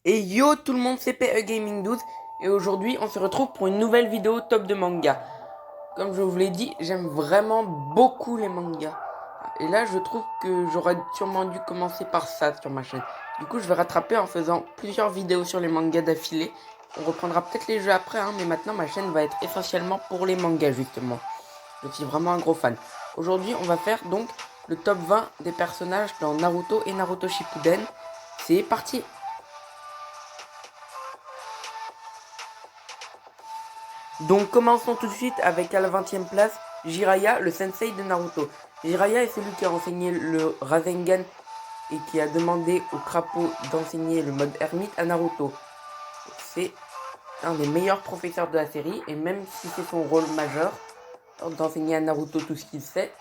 Et yo tout le monde, c'est PE Gaming 12 et aujourd'hui on se retrouve pour une nouvelle vidéo top de manga. Comme je vous l'ai dit, j'aime vraiment beaucoup les mangas. Et là je trouve que j'aurais sûrement dû commencer par ça sur ma chaîne. Du coup je vais rattraper en faisant plusieurs vidéos sur les mangas d'affilée. On reprendra peut-être les jeux après, hein, mais maintenant ma chaîne va être essentiellement pour les mangas justement. Je suis vraiment un gros fan. Aujourd'hui on va faire donc le top 20 des personnages dans Naruto et Naruto Shippuden. C'est parti. Donc commençons tout de suite avec à la 20e place, Jiraiya, le sensei de Naruto. Jiraiya est celui qui a enseigné le Rasengan et qui a demandé au crapaud d'enseigner le mode ermite à Naruto. C'est un des meilleurs professeurs de la série et même si c'est son rôle majeur d'enseigner à Naruto tout ce qu'il sait,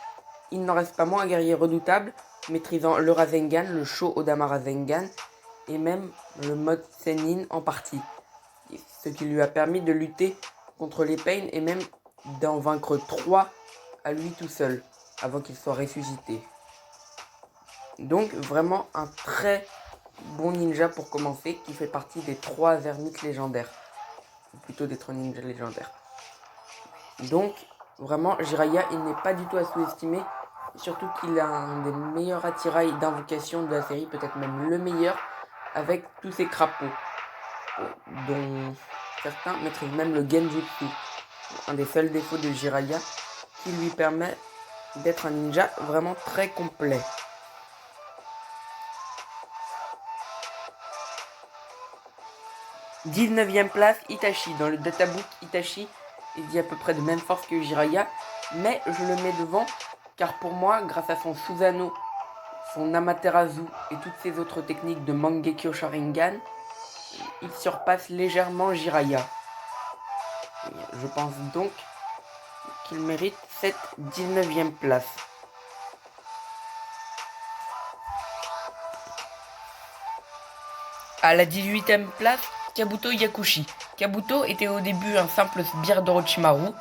il n'en reste pas moins un guerrier redoutable, maîtrisant le Rasengan, le Sho-Odama Rasengan et même le mode Sennin en partie. Ce qui lui a permis de lutter contre les Pain et même d'en vaincre 3 à lui tout seul, avant qu'il soit ressuscité. Donc vraiment un très bon ninja pour commencer, qui fait partie des 3 ermites légendaires. Ou plutôt des 3 ninjas légendaires. Donc vraiment Jiraiya, il n'est pas du tout à sous-estimer, surtout qu'il a un des meilleurs attirails d'invocation de la série, peut-être même le meilleur, avec tous ses crapauds, dont certains maîtrisent même le Genjutsu, un des seuls défauts de Jiraiya, qui lui permet d'être un ninja vraiment très complet. « 19e place, Itachi. Dans le databook, Itachi est dit à peu près de même force que Jiraiya, mais je le mets devant car pour moi, grâce à son Susanoo, son Amaterasu et toutes ses autres techniques de Mangekyo Sharingan, il surpasse légèrement Jiraiya. Je pense donc qu'il mérite cette 19e place. À la 18e place, Kabuto Yakushi. Kabuto était au début un simple sbire d'Orochimaru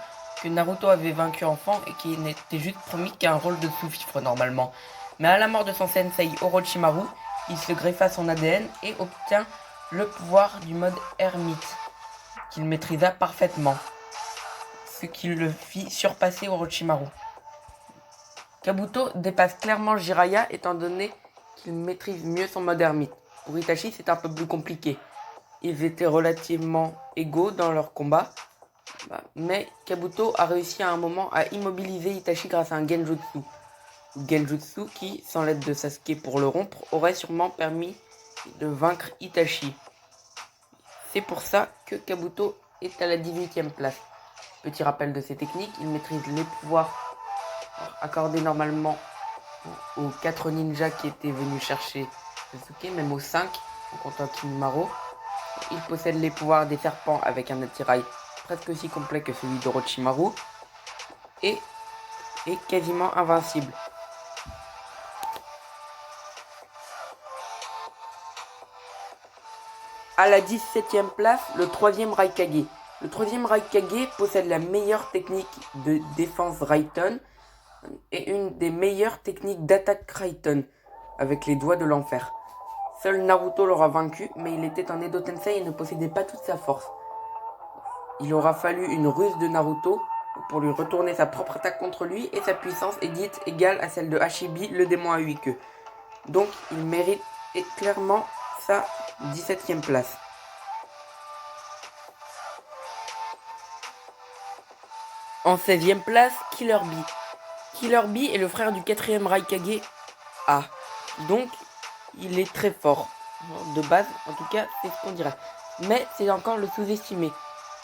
que Naruto avait vaincu enfant et qui n'était juste promis qu'à un rôle de sous-fifre normalement. Mais à la mort de son sensei Orochimaru, il se greffa son ADN et obtint le pouvoir du mode ermite, qu'il maîtrisa parfaitement, ce qui le fit surpasser Orochimaru. Kabuto dépasse clairement Jiraiya étant donné qu'il maîtrise mieux son mode ermite. Pour Itachi, c'est un peu plus compliqué. Ils étaient relativement égaux dans leur combat, mais Kabuto a réussi à un moment à immobiliser Itachi grâce à un Genjutsu. Genjutsu qui, sans l'aide de Sasuke pour le rompre, aurait sûrement permis de vaincre Itachi. C'est pour ça que Kabuto est à la 18e place. Petit rappel de ses techniques, il maîtrise les pouvoirs accordés normalement aux 4 ninjas qui étaient venus chercher Sasuke, même aux 5, en comptant Kimimaro. Il possède les pouvoirs des serpents avec un attirail presque aussi complet que celui d'Orochimaru et est quasiment invincible. À la 17e place, le 3e Raikage. Le 3e Raikage possède la meilleure technique de défense Raiden et une des meilleures techniques d'attaque Raiden avec les doigts de l'enfer. Seul Naruto l'aura vaincu, mais il était un Edo Tensei et ne possédait pas toute sa force. Il aura fallu une ruse de Naruto pour lui retourner sa propre attaque contre lui et sa puissance est dite égale à celle de Hashibi, le démon à 8 queues. Donc il mérite clairement sa 17e place. En 16e place, Killer Bee. Killer Bee est le frère du 4e Raikage A. Donc il est très fort. De base, en tout cas, c'est ce qu'on dirait. Mais c'est encore le sous-estimé.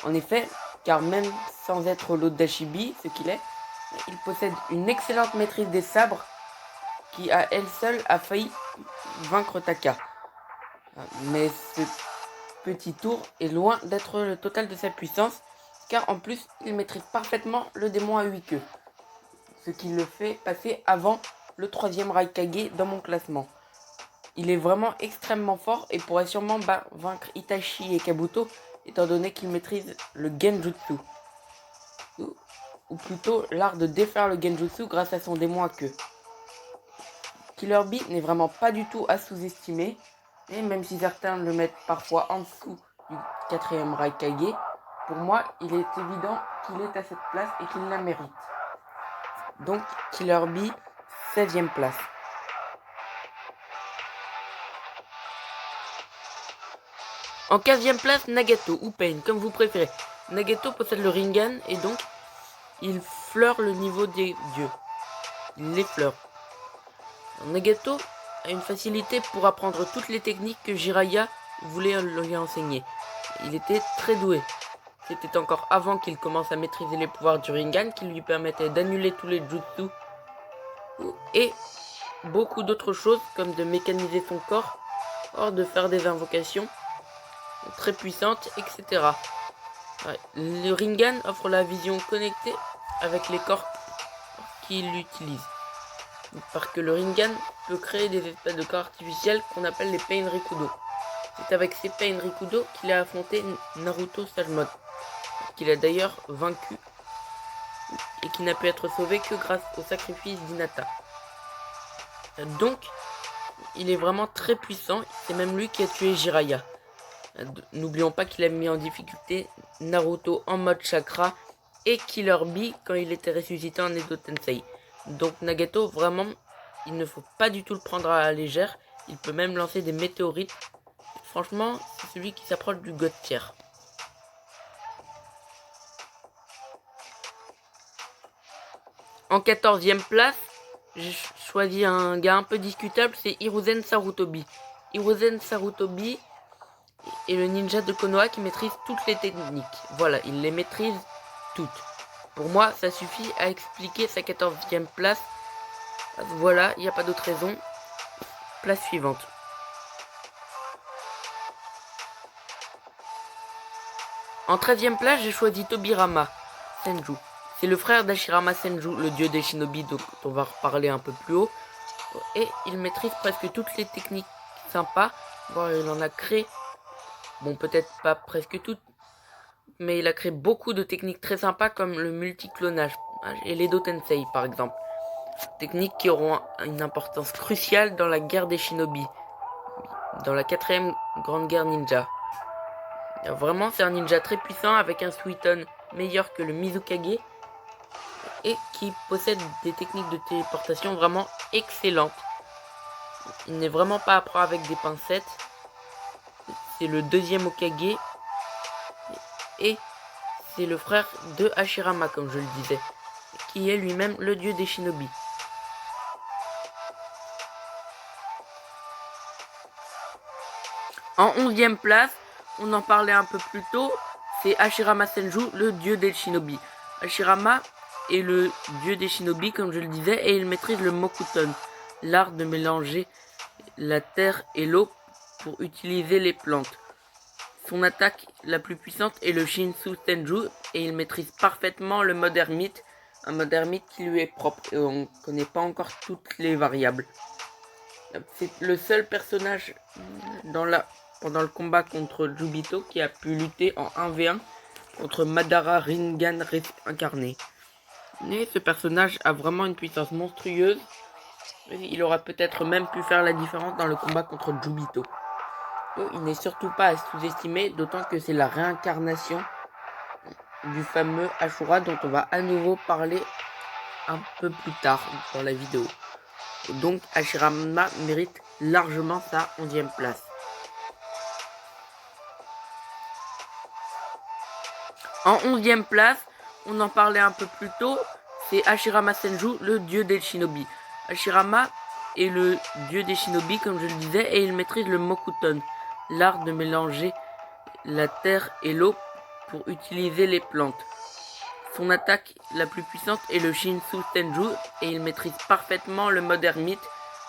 En effet, car même sans être l'autre d'Ashibi, ce qu'il est, il possède une excellente maîtrise des sabres qui à elle seule a failli vaincre Taka. Mais ce petit tour est loin d'être le total de sa puissance, car en plus il maîtrise parfaitement le démon à 8 queues, ce qui le fait passer avant le 3e Raikage dans mon classement. Il est vraiment extrêmement fort et pourrait sûrement vaincre Itachi et Kabuto, étant donné qu'il maîtrise le Genjutsu. Ou plutôt l'art de défaire le Genjutsu grâce à son démon à queue. Killer Bee n'est vraiment pas du tout à sous-estimer. Et même si certains le mettent parfois en dessous du 4e Raikage, pour moi, il est évident qu'il est à cette place et qu'il la mérite. Donc, Killer Bee, 16e place. En 15e place, Nagato, ou Pain, comme vous préférez. Nagato possède le Rinnegan et donc, il fleure le niveau des dieux. Il l'effleure. Nagato a une facilité pour apprendre toutes les techniques que Jiraiya voulait lui enseigner. Il était très doué. C'était encore avant qu'il commence à maîtriser les pouvoirs du Rinnegan qui lui permettaient d'annuler tous les jutsu et beaucoup d'autres choses comme de mécaniser son corps, de faire des invocations très puissantes, etc. Le Rinnegan offre la vision connectée avec les corps qu'il utilise. Parce que le Rinnegan peut créer des espèces de corps artificiels qu'on appelle les Pain Rikudo. C'est avec ces Pain Rikudo qu'il a affronté Naruto Sage Mode, qu'il a d'ailleurs vaincu et qui n'a pu être sauvé que grâce au sacrifice d'Hinata. Donc, il est vraiment très puissant, c'est même lui qui a tué Jiraiya. N'oublions pas qu'il a mis en difficulté Naruto en mode chakra et Killer Bee quand il était ressuscité en Edo Tensei. Donc Nagato, vraiment, il ne faut pas du tout le prendre à la légère, il peut même lancer des météorites. Franchement, c'est celui qui s'approche du God tier. En 14e place, j'ai choisi un gars un peu discutable, c'est Hiruzen Sarutobi. Hiruzen Sarutobi est le ninja de Konoha qui maîtrise toutes les techniques. Voilà, il les maîtrise toutes. Pour moi, ça suffit à expliquer sa 14e place. Voilà, il n'y a pas d'autre raison. Place suivante. En 13e place, j'ai choisi Tobirama Senju. C'est le frère d'Hashirama Senju, le dieu des shinobi dont on va reparler un peu plus haut. Et il maîtrise presque toutes les techniques sympas. Bon, il en a créé, bon peut-être pas presque toutes, mais il a créé beaucoup de techniques très sympas comme le multiclonage et l'Edo Tensei par exemple. Techniques qui auront une importance cruciale dans la guerre des shinobi, dans la 4e grande guerre ninja. Vraiment, c'est un ninja très puissant avec un Suiton meilleur que le Mizukage et qui possède des techniques de téléportation vraiment excellentes. Il n'est vraiment pas à prendre avec des pincettes. C'est le 2e Hokage et c'est le frère de Hashirama, comme je le disais, qui est lui-même le dieu des shinobi. En 11e place, on en parlait un peu plus tôt, c'est Hashirama Senju, le dieu des shinobi. Hashirama est le dieu des shinobi, comme je le disais, et il maîtrise le Mokuton, l'art de mélanger la terre et l'eau pour utiliser les plantes. Son attaque la plus puissante est le Shinsu Senju, et il maîtrise parfaitement le mode ermite, un mode ermite qui lui est propre, et on ne connaît pas encore toutes les variables. C'est le seul personnage pendant le combat contre Jubito qui a pu lutter en 1v1 contre Madara Rinnegan incarné. Mais ce personnage a vraiment une puissance monstrueuse. Il aura peut-être même pu faire la différence dans le combat contre Jubito. Il n'est surtout pas à sous-estimer, d'autant que c'est la réincarnation du fameux Ashura dont on va à nouveau parler un peu plus tard dans la vidéo. Donc Hashirama mérite largement sa 11e place. En 11e place, on en parlait un peu plus tôt, c'est Hashirama Senju, le dieu des shinobi. Hashirama est le dieu des shinobi, comme je le disais, et il maîtrise le Mokuton, l'art de mélanger la terre et l'eau pour utiliser les plantes. Son attaque la plus puissante est le Shinsu Senju, et il maîtrise parfaitement le mode ermite,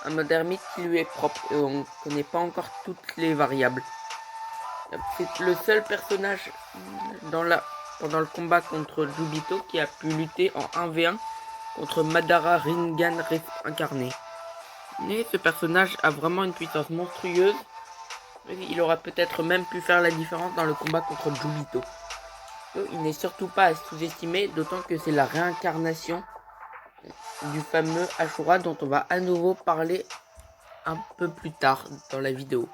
un mode ermite qui lui est propre, et on ne connaît pas encore toutes les variables. C'est le seul personnage pendant le combat contre Jubito qui a pu lutter en 1v1 contre Madara Rinnegan incarné. Mais ce personnage a vraiment une puissance monstrueuse. Il aura peut-être même pu faire la différence dans le combat contre Jubito. Il n'est surtout pas à sous-estimer, d'autant que c'est la réincarnation du fameux Ashura dont on va à nouveau parler un peu plus tard dans la vidéo.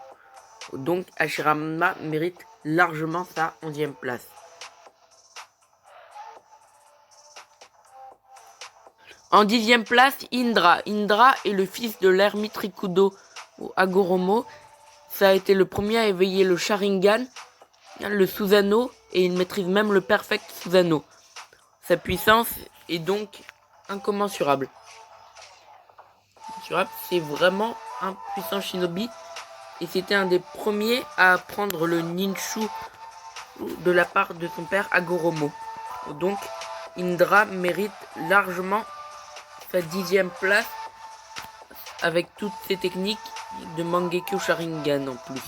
Donc Hashirama mérite largement sa 11e place. En 10e place, Indra. Indra est le fils de l'ermite Rikudo Hagoromo. Ça a été le premier à éveiller le Sharingan, le Susanoo, et il maîtrise même le Perfect Susanoo. Sa puissance est donc incommensurable. C'est vraiment un puissant shinobi. Et c'était un des premiers à apprendre le ninju de la part de son père Hagoromo. Donc Indra mérite largement sa 10e place avec toutes ses techniques de Mangekyo Sharingan en plus.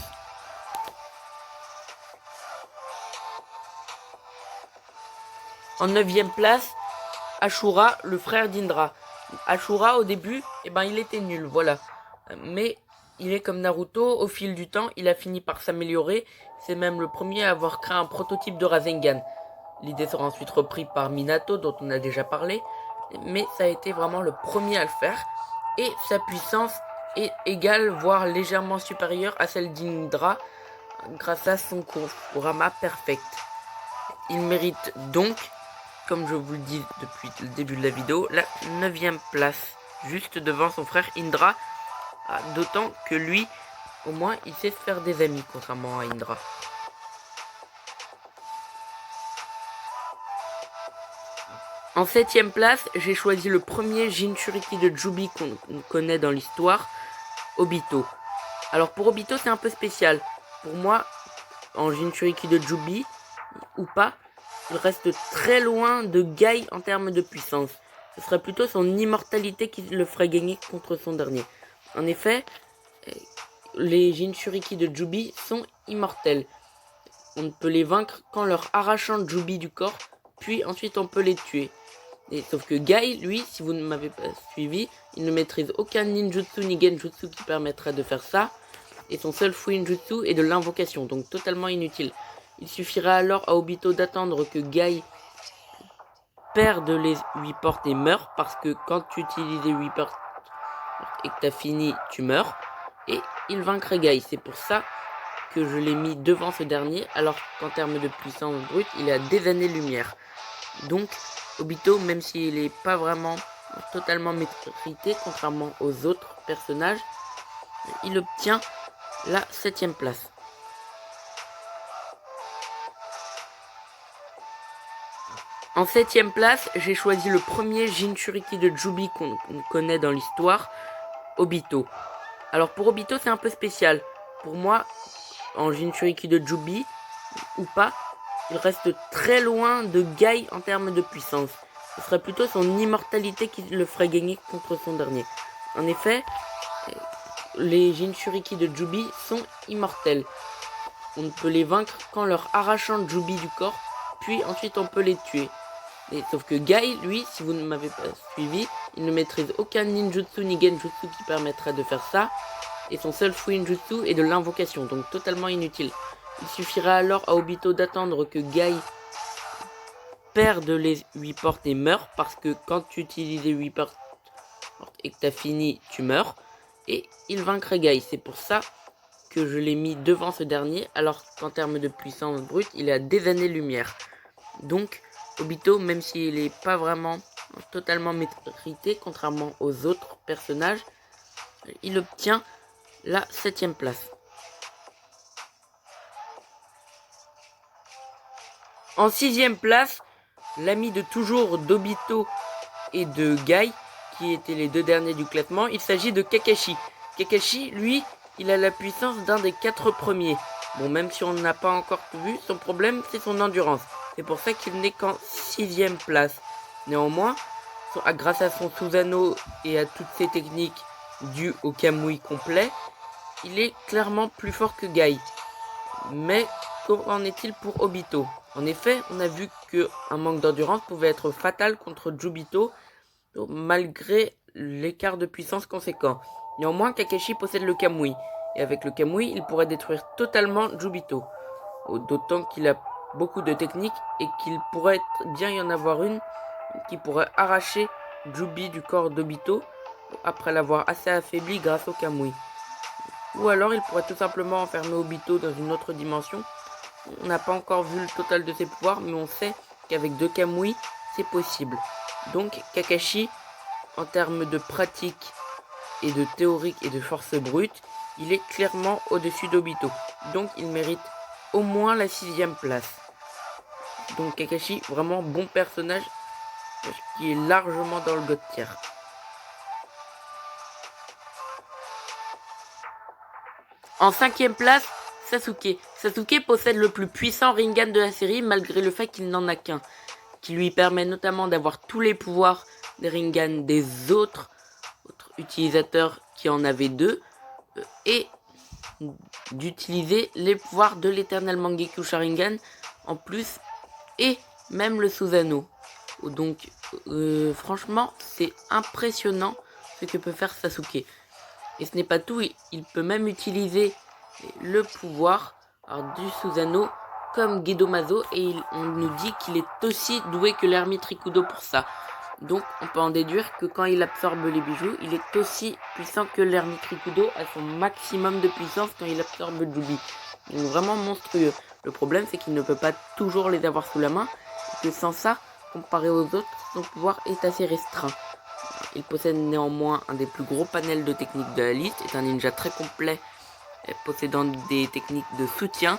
En 9e place, Ashura, le frère d'Indra. Ashura au début, il était nul, voilà. Mais il est comme Naruto, au fil du temps, il a fini par s'améliorer. C'est même le premier à avoir créé un prototype de Rasengan. L'idée sera ensuite reprise par Minato, dont on a déjà parlé. Mais ça a été vraiment le premier à le faire. Et sa puissance est égale, voire légèrement supérieure à celle d'Indra, grâce à son Kurama Perfect. Il mérite donc, comme je vous le dis depuis le début de la vidéo, la 9e place, juste devant son frère Indra, d'autant que lui, au moins, il sait se faire des amis, contrairement à Indra. En 7e place, j'ai choisi le premier Jinchuriki de Jubi qu'on connaît dans l'histoire, Obito. Alors pour Obito, c'est un peu spécial. Pour moi, en Jinchuriki de Jubi, ou pas, il reste très loin de Gai en termes de puissance. Ce serait plutôt son immortalité qui le ferait gagner contre son dernier. En effet, les Jinchuriki de Jubi sont immortels. On ne peut les vaincre qu'en leur arrachant Jubi du corps, puis ensuite on peut les tuer. Et sauf que Gai, lui, si vous ne m'avez pas suivi, il ne maîtrise aucun ninjutsu ni genjutsu qui permettrait de faire ça. Et son seul fuinjutsu est de l'invocation, donc totalement inutile. Il suffira alors à Obito d'attendre que Gai perde les 8 portes et meure, parce que quand tu utilises les 8 portes et que tu as fini, tu meurs. Et il vaincrait Gai. C'est pour ça que je l'ai mis devant ce dernier, alors qu'en termes de puissance brute, il est à des années-lumière. Donc, Obito, même s'il n'est pas vraiment totalement mérité, contrairement aux autres personnages, il obtient la 7e place. En 7e place, j'ai choisi le premier Jinchuriki de Jubi qu'on connaît dans l'histoire, Obito. Alors pour Obito, c'est un peu spécial. Pour moi, en Jinchuriki de Jubi, ou pas, il reste très loin de Gai en termes de puissance. Ce serait plutôt son immortalité qui le ferait gagner contre son dernier. En effet, les Jinchuriki de Jubi sont immortels. On ne peut les vaincre qu'en leur arrachant Jubi du corps, puis ensuite on peut les tuer. Et sauf que Gai, lui, si vous ne m'avez pas suivi, il ne maîtrise aucun ninjutsu ni genjutsu qui permettrait de faire ça. Et son seul fuinjutsu est de l'invocation, donc totalement inutile. Il suffira alors à Obito d'attendre que Gai perde les 8 portes et meure, parce que quand tu utilises les 8 portes et que tu as fini, tu meurs. Et il vaincrait Gai. C'est pour ça que je l'ai mis devant ce dernier, alors qu'en termes de puissance brute, il est à des années-lumière. Donc, Obito, même s'il n'est pas vraiment totalement mérité, contrairement aux autres personnages, il obtient la 7e place. En 6e place, l'ami de toujours d'Obito et de Gai, qui étaient les deux derniers du classement, il s'agit de Kakashi. Kakashi, lui, il a la puissance d'un des 4 premiers. Bon, même si on n'a pas encore tout vu, son problème, c'est son endurance. C'est pour ça qu'il n'est qu'en 6e place. Néanmoins, grâce à son Susanoo et à toutes ses techniques dues au Kamui complet, il est clairement plus fort que Gai. Mais qu'en est-il pour Obito? En effet, on a vu qu'un manque d'endurance pouvait être fatal contre Jubito, malgré l'écart de puissance conséquent. Néanmoins, Kakashi possède le Kamui, et avec le Kamui, il pourrait détruire totalement Jubito. D'autant qu'il a beaucoup de techniques et qu'il pourrait bien y en avoir une qui pourrait arracher Jubi du corps d'Obito après l'avoir assez affaibli grâce au Kamui. Ou alors il pourrait tout simplement enfermer Obito dans une autre dimension. On n'a pas encore vu le total de ses pouvoirs, mais on sait qu'avec 2 Kamui, c'est possible. Donc Kakashi, en termes de pratique et de théorique et de force brute, il est clairement au-dessus d'Obito. Donc il mérite au moins la 6e place. Donc Kakashi, vraiment bon personnage, qui est largement dans le God tier. En 5e place, Sasuke. Sasuke possède le plus puissant Rinnegan de la série malgré le fait qu'il n'en a qu'un, qui lui permet notamment d'avoir tous les pouvoirs des Rinnegan des autres utilisateurs qui en avaient 2 et d'utiliser les pouvoirs de l'éternel Mangekyou Sharingan en plus et même le Susanoo. Donc franchement c'est impressionnant ce que peut faire Sasuke. Et ce n'est pas tout, il peut même utiliser le pouvoir du Susanoo comme Gedomazo et on nous dit qu'il est aussi doué que l'ermite Rikudo pour ça. Donc on peut en déduire que quand il absorbe les bijoux, il est aussi puissant que l'ermite Rikudo à son maximum de puissance quand il absorbe Jubi. Donc vraiment monstrueux. Le problème c'est qu'il ne peut pas toujours les avoir sous la main et que sans ça, comparé aux autres, son pouvoir est assez restreint. Il possède néanmoins un des plus gros panels de techniques de la liste, est un ninja très complet, possédant des techniques de soutien,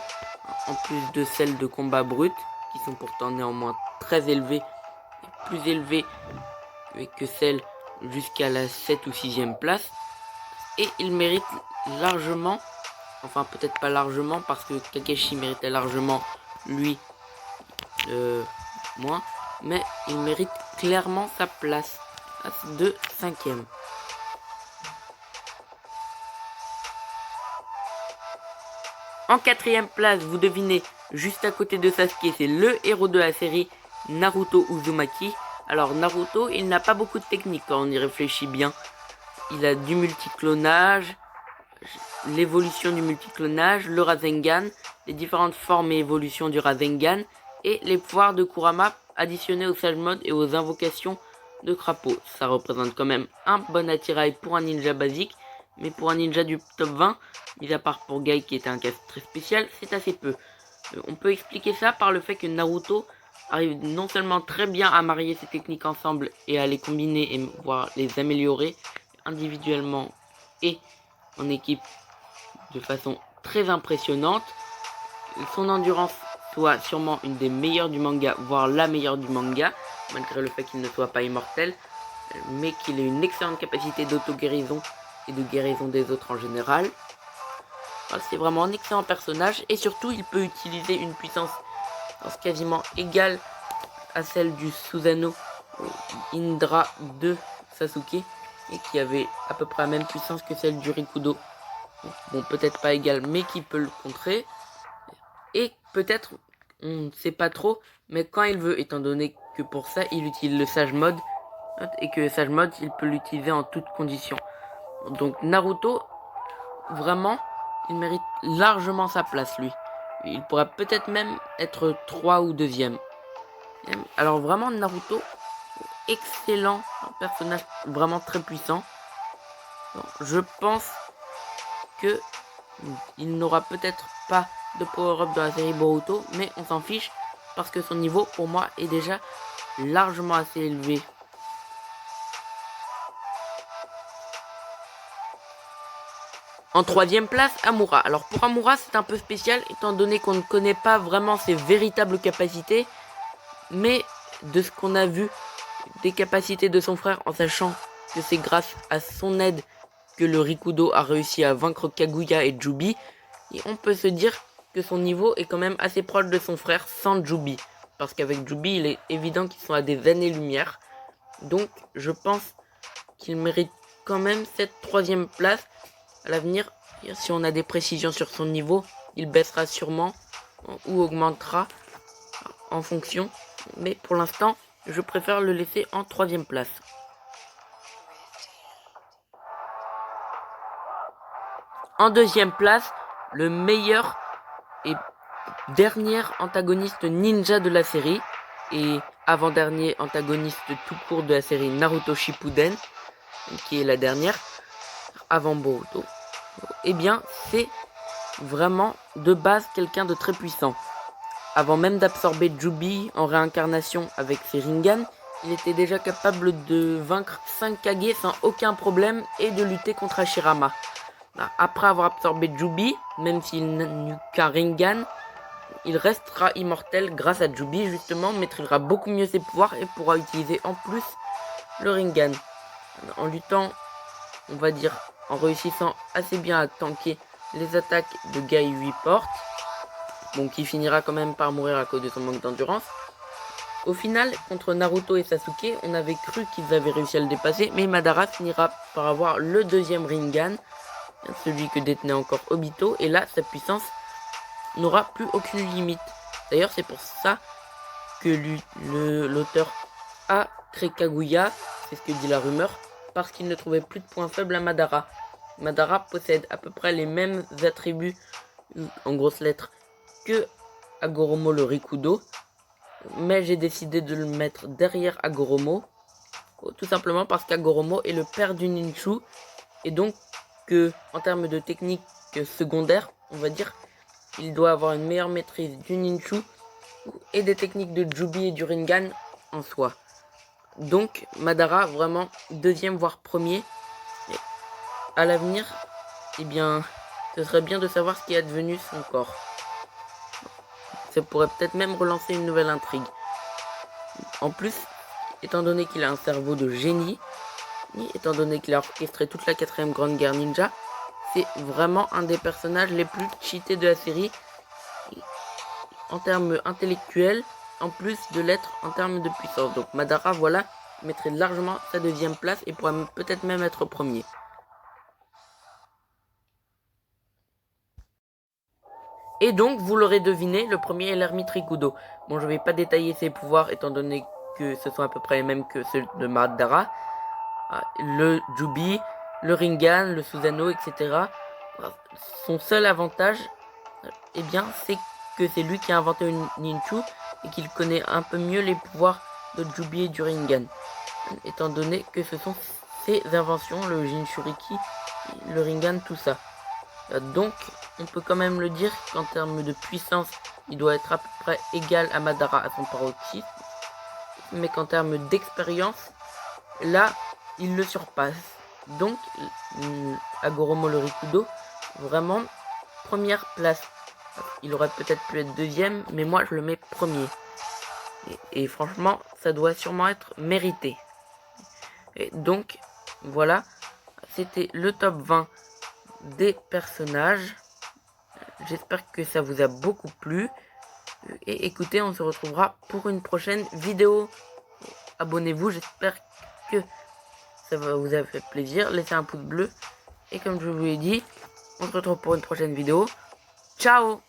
en plus de celles de combat brut, qui sont pourtant néanmoins très élevées, et plus élevées que celles jusqu'à la 7 ou 6e place. Et il mérite largement, enfin peut-être pas largement, parce que Kakashi méritait largement, lui, moins, mais il mérite clairement sa place de 5e. En 4e place, vous devinez, juste à côté de Sasuke, c'est le héros de la série, Naruto Uzumaki. Alors Naruto, il n'a pas beaucoup de techniques quand on y réfléchit bien. Il a du multiclonage, l'évolution du multiclonage, le Rasengan, les différentes formes et évolutions du Rasengan, et les pouvoirs de Kurama additionnés au Sage Mode et aux invocations de crapaud. Ça représente quand même un bon attirail pour un ninja basique, mais pour un ninja du top 20, mis à part pour Guy qui était un cas très spécial, c'est assez peu. On peut expliquer ça par le fait que Naruto arrive non seulement très bien à marier ses techniques ensemble et à les combiner et voire les améliorer individuellement et en équipe de façon très impressionnante. Son endurance soit sûrement une des meilleures du manga, voire la meilleure du manga, malgré le fait qu'il ne soit pas immortel, mais qu'il ait une excellente capacité d'auto-guérison et de guérison des autres en général. C'est vraiment un excellent personnage et surtout il peut utiliser une puissance quasiment égale à celle du Susanoo Indra de Sasuke et qui avait à peu près la même puissance que celle du Rikudo. Bon, peut-être pas égale, mais qui peut le contrer. Et peut-être, on ne sait pas trop, mais quand il veut, étant donné que pour ça, il utilise le Sage Mode, et que le Sage Mode, il peut l'utiliser en toutes conditions. Donc Naruto, vraiment, il mérite largement sa place, lui. Il pourrait peut-être même être 3 ou 2e. Alors vraiment, Naruto, excellent, un personnage vraiment très puissant. Je pense que il n'aura peut-être pas de power-up dans la série Boruto, mais on s'en fiche parce que son niveau pour moi est déjà largement assez élevé. En 3e place, Amura. Alors pour Amura c'est un peu spécial étant donné qu'on ne connaît pas vraiment ses véritables capacités, mais de ce qu'on a vu des capacités de son frère, en sachant que c'est grâce à son aide que le Rikudo a réussi à vaincre Kaguya et Jubi, et on peut se dire que son niveau est quand même assez proche de son frère sans Jubi, parce qu'avec Jubi il est évident qu'ils sont à des années-lumière, donc je pense qu'il mérite quand même cette 3e place. À l'avenir, si on a des précisions sur son niveau, il baissera sûrement ou augmentera en fonction, mais pour l'instant je préfère le laisser en 3e place. En 2e place, le meilleur et dernier antagoniste ninja de la série et avant-dernier antagoniste tout court de la série Naruto Shippuden, qui est la dernière avant Boruto. eh bien c'est vraiment de base quelqu'un de très puissant. Avant même d'absorber Jubi en réincarnation avec ses Rinnegan, il était déjà capable de vaincre 5 Kage sans aucun problème et de lutter contre Hashirama. Après avoir absorbé Jubi, même s'il n'eut qu'un Rinnegan, il restera immortel grâce à Jubi, justement, maîtrisera beaucoup mieux ses pouvoirs et pourra utiliser en plus le Rinnegan. En luttant, on va dire, en réussissant assez bien à tanker les attaques de Guy 8 portes, bon, qui finira quand même par mourir à cause de son manque d'endurance. Au final, contre Naruto et Sasuke, on avait cru qu'ils avaient réussi à le dépasser, mais Madara finira par avoir le deuxième Rinnegan, celui que détenait encore Obito, et là, sa puissance n'aura plus aucune limite. D'ailleurs, c'est pour ça que l'auteur a créé Kaguya, c'est ce que dit la rumeur, parce qu'il ne trouvait plus de points faibles à Madara. Madara possède à peu près les mêmes attributs, en grosses lettres, que Hagoromo le Rikudo, mais j'ai décidé de le mettre derrière Hagoromo, tout simplement parce qu'Hagoromo est le père du ninju, et donc que, en termes de technique secondaire, on va dire, il doit avoir une meilleure maîtrise du ninju et des techniques de Jubi et du Rinnegan en soi. Donc Madara vraiment deuxième voire premier. Et à l'avenir, eh bien, ce serait bien de savoir ce qui est advenu son corps. Ça pourrait peut-être même relancer une nouvelle intrigue. En plus, étant donné qu'il a un cerveau de génie, étant donné qu'il a orchestré toute la 4ème Grande Guerre Ninja, c'est vraiment un des personnages les plus cheatés de la série en termes intellectuels, en plus de l'être en termes de puissance. Donc Madara, voilà, mettrait largement sa deuxième place et pourrait peut-être même être premier. Et donc, vous l'aurez deviné, le premier est l'ermite Rikudo. Bon, je vais pas détailler ses pouvoirs étant donné que ce sont à peu près les mêmes que ceux de Madara. Le Jubi, le Rinnegan, le Susanoo, etc. Son seul avantage, eh bien, c'est que c'est lui qui a inventé une ninju et qu'il connaît un peu mieux les pouvoirs de Jubi et du Rinnegan. Étant donné que ce sont ses inventions, le Jinchuriki, le Rinnegan, tout ça. Donc, on peut quand même le dire qu'en termes de puissance, il doit être à peu près égal à Madara à son paroxysme. Mais qu'en termes d'expérience, là, il le surpasse. Donc, Hagoromo le Rikudo, vraiment, première place. Il aurait peut-être pu être deuxième, mais moi, je le mets premier. Et franchement, ça doit sûrement être mérité. Et donc, voilà, c'était le top 20 des personnages. J'espère que ça vous a beaucoup plu. Et écoutez, on se retrouvera pour une prochaine vidéo. Abonnez-vous, j'espère que ça vous a fait plaisir. Laissez un pouce bleu. Et comme je vous l'ai dit, on se retrouve pour une prochaine vidéo. Ciao!